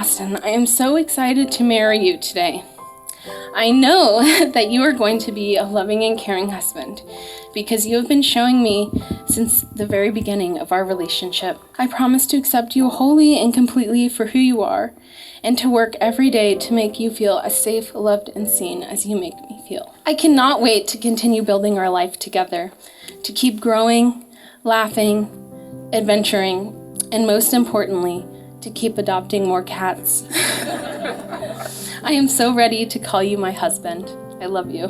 Austin, I am so excited to marry you today. I know that you are going to be a loving and caring husband because you have been showing me since the very beginning of our relationship. I promise to accept you wholly and completely for who you are and to work every day to make you feel as safe, loved, and seen as you make me feel. I cannot wait to continue building our life together, to keep growing, laughing, adventuring, and most importantly, to keep adopting more cats. I am so ready to call you my husband. I love you.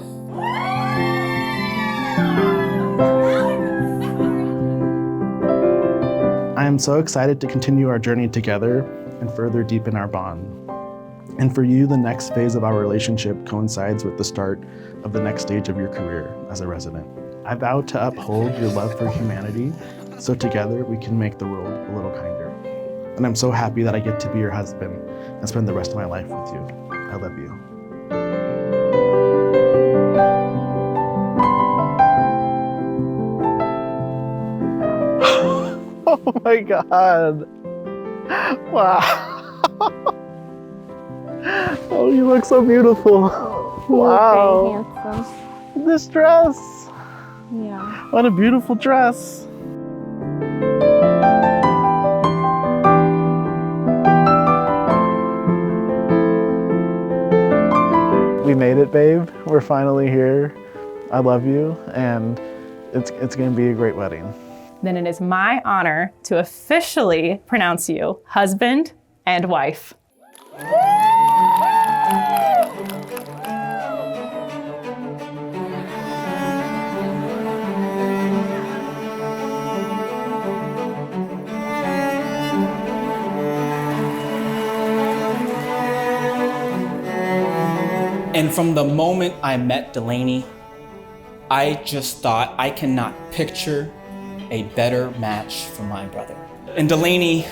I am so excited to continue our journey together and further deepen our bond. And for you, the next phase of our relationship coincides with the start of the next stage of your career as a resident. I vow to uphold your love for humanity, so together we can make the world a little kinder. And I'm so happy that I get to be your husband and spend the rest of my life with you. I love you. Oh my God. Wow. Oh, you look so beautiful. Wow. Very handsome. This dress. Yeah. What a beautiful dress. We made it, babe. We're finally here. I love you, and it's gonna be a great wedding. Then it is my honor to officially pronounce you husband and wife. And from the moment I met Delaney, I just thought I cannot picture a better match for my brother. And Delaney,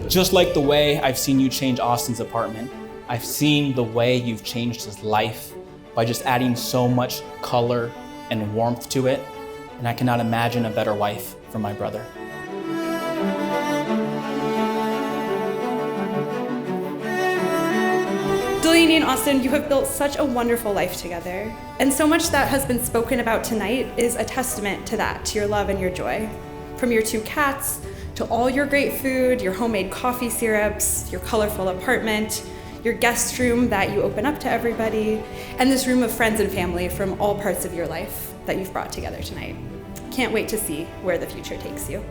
just like the way I've seen you change Austin's apartment, I've seen the way you've changed his life by just adding so much color and warmth to it. And I cannot imagine a better wife for my brother. Delaney and Austin, you have built such a wonderful life together. And so much that has been spoken about tonight is a testament to that, to your love and your joy. From your 2 cats, to all your great food, your homemade coffee syrups, your colorful apartment, your guest room that you open up to everybody, and this room of friends and family from all parts of your life that you've brought together tonight. Can't wait to see where the future takes you.